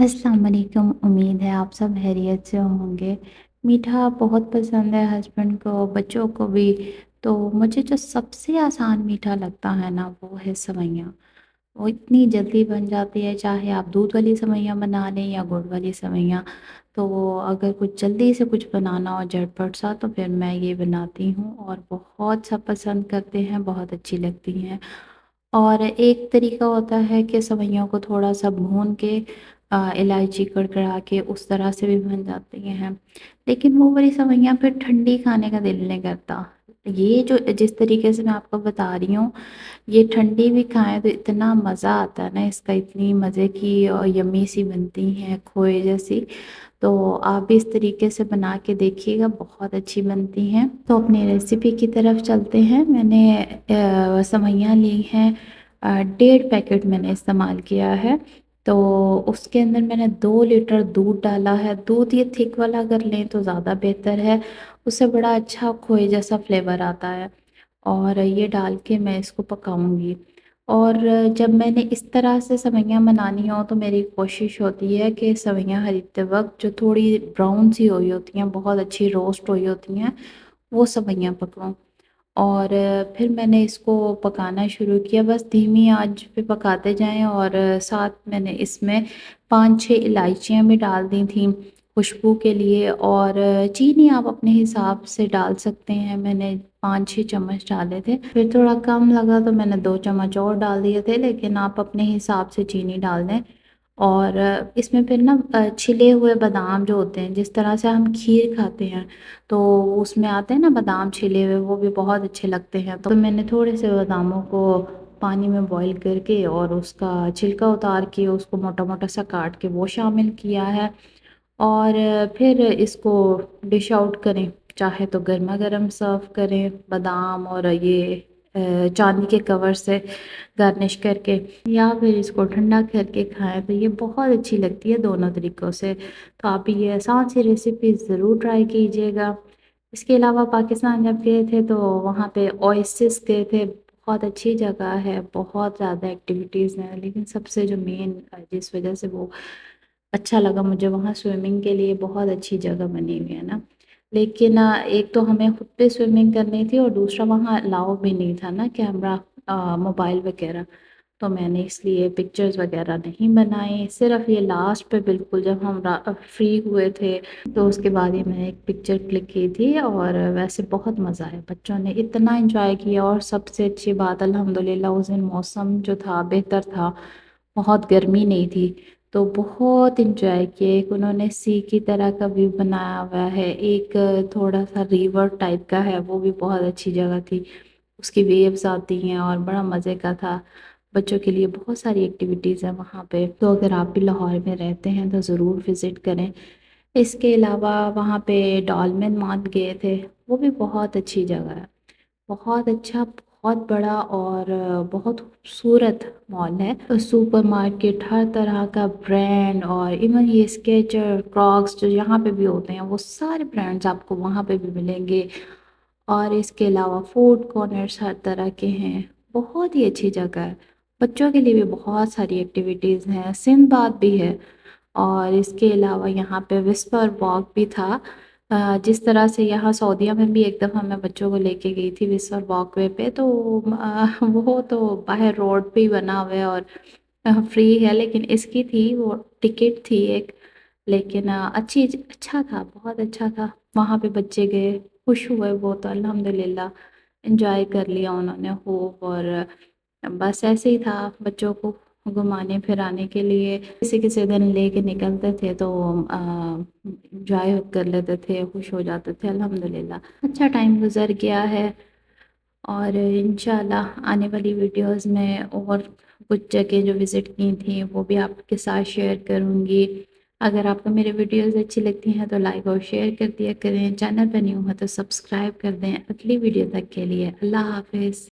अस्सलाम वालेकुम। उम्मीद है आप सब खैरियत से होंगे। मीठा बहुत पसंद है हस्बैंड को, बच्चों को भी। तो मुझे जो सबसे आसान मीठा लगता है ना, वो है सेवइयाँ। वो इतनी जल्दी बन जाती है, चाहे आप दूध वाली सेवइयाँ बना लें या गुड़ वाली सेवइयाँ। तो अगर कुछ जल्दी से कुछ बनाना हो झटपट सा, तो फिर मैं ये बनाती हूँ और बहुत सब पसंद करते हैं, बहुत अच्छी लगती हैं। और एक तरीका होता है कि सेवइयों को थोड़ा-सा भून के इलायची कड़कड़ा के उस तरह से भी बन जाती हैं। लेकिन वो वाली सेवइयाँ फिर ठंडी खाने का दिल नहीं करता। ये जो जिस तरीके से मैं आपको बता रही हूँ, ये ठंडी भी खाएँ तो इतना मज़ा आता है ना इसका, इतनी मज़े की और यम्मी सी बनती हैं, खोए जैसी। तो आप भी इस तरीके से बना के देखिएगा, बहुत अच्छी बनती हैं। तो अपनी रेसिपी की तरफ चलते हैं। मैंने सेवइयाँ ली हैं, 1.5 पैकेट मैंने इस्तेमाल किया है। तो उसके अंदर मैंने 2 लीटर दूध डाला है। दूध ये थिक वाला अगर लें तो ज़्यादा बेहतर है, उससे बड़ा अच्छा खोए जैसा फ्लेवर आता है। और ये डाल के मैं इसको पकाऊँगी। और जब मैंने इस तरह से सेवइयाँ बनानी हो तो मेरी कोशिश होती है कि सेवइयाँ खरीदते वक़्त जो थोड़ी ब्राउन सी हुई होती हैं, बहुत अच्छी रोस्ट हुई होती हैं, वो सेवइयाँ पकाऊँ। और फिर मैंने इसको पकाना शुरू किया, बस धीमी आंच पे पकाते जाएँ। और साथ मैंने इसमें 5-6 इलायचियाँ भी डाल दी थीं खुशबू के लिए। और चीनी आप अपने हिसाब से डाल सकते हैं। मैंने 5-6 चम्मच डाले थे, फिर थोड़ा कम लगा तो मैंने 2 चम्मच और डाल दिए थे, लेकिन आप अपने हिसाब से चीनी डाल दें। और इसमें फिर ना छिले हुए बादाम जो होते हैं, जिस तरह से हम खीर खाते हैं, तो उसमें आते हैं ना बादाम छिले हुए, वो भी बहुत अच्छे लगते हैं। तो मैंने थोड़े से बादामों को पानी में बॉईल करके और उसका छिलका उतार के उसको मोटा-मोटा सा काट के वो शामिल किया है। और फिर इसको डिश आउट करें, चाहे तो गरमा-गरम सर्व करें बादाम और ये चांदी के कवर से गार्निश करके, या फिर इसको ठंडा करके खाएँ तो ये बहुत अच्छी लगती है दोनों तरीक़ों से। तो आप ये आसान सी रेसिपी ज़रूर ट्राई कीजिएगा। इसके अलावा पाकिस्तान जब गए थे तो वहाँ पे ओएसिस गए थे, बहुत अच्छी जगह है, बहुत ज़्यादा एक्टिविटीज़ हैं, लेकिन सबसे जो मेन जिस वजह से वो अच्छा लगा मुझे, वहाँ स्विमिंग के लिए बहुत अच्छी जगह बनी हुई है ना। लेकिन एक तो हमें खुद पे स्विमिंग करनी थी और दूसरा वहाँ अलाउ भी नहीं था ना कैमरा, मोबाइल वगैरह। तो मैंने इसलिए पिक्चर्स वगैरह नहीं बनाई, सिर्फ़ ये लास्ट पे बिल्कुल जब हम फ्री हुए थे, तो उसके बाद ही मैंने एक पिक्चर क्लिक की थी। और वैसे बहुत मज़ा आया, बच्चों ने इतना एंजॉय किया। और सबसे अच्छी बात अल्हम्दुलिल्लाह उस दिन मौसम जो था बेहतर था, बहुत गर्मी नहीं थी, तो बहुत एंजॉय किए। एक उन्होंने सी की तरह का व्यू बनाया हुआ है, एक थोड़ा-सा रिवर टाइप का है, वो भी बहुत अच्छी जगह थी। उसकी वेव्स आती हैं और बड़ा मज़े का था। बच्चों के लिए बहुत सारी एक्टिविटीज़ हैं वहाँ पे, तो अगर आप भी लाहौर में रहते हैं तो ज़रूर विज़िट करें। इसके अलावा वहाँ पे डॉलमेन मॉल गए थे, वो भी बहुत अच्छी जगह है। बहुत अच्छा, बहुत बड़ा और बहुत खूबसूरत मॉल है। सुपरमार्केट, हर तरह का ब्रांड और इवन ये स्केचर, क्रॉक्स जो यहाँ पे भी होते हैं, वो सारे ब्रांड्स आपको वहाँ पे भी मिलेंगे। और इसके अलावा फूड कॉर्नर्स हर तरह के हैं, बहुत ही अच्छी जगह है। बच्चों के लिए भी बहुत सारी एक्टिविटीज़ हैं, सिंदबाद भी है। और इसके अलावा यहाँ पे विस्पर वॉक भी था। जिस तरह से यहाँ सऊदीया में भी एक दफ़ा मैं बच्चों को लेके गई थी विस्पर वॉकवे पे, तो वो तो बाहर रोड पे ही बना हुआ है और फ्री है, लेकिन इसकी थी वो टिकट थी एक। लेकिन अच्छा था, बहुत अच्छा था। वहाँ पे बच्चे गए, खुश हुए वो तो अल्हम्दुलिल्लाह, एन्जॉय कर लिया उन्होंने खूब। और बस ऐसे ही था, बच्चों को घुमाने फिराने के लिए किसी-किसी दिन लेके निकलते थे तो एन्जॉय कर लेते थे, खुश हो जाते थे अल्हम्दुलिल्लाह। अच्छा टाइम गुज़र गया है। और इंशाल्लाह आने वाली वीडियोस में और कुछ जगह जो विज़िट की थी वो भी आपके साथ शेयर करूँगी। अगर आपको मेरे वीडियोस अच्छी लगती हैं तो लाइक और शेयर कर दिया करें। चैनल पर न्यू हो तो सब्सक्राइब कर दें। अगली वीडियो तक के लिए अल्लाह हाफ़िज़।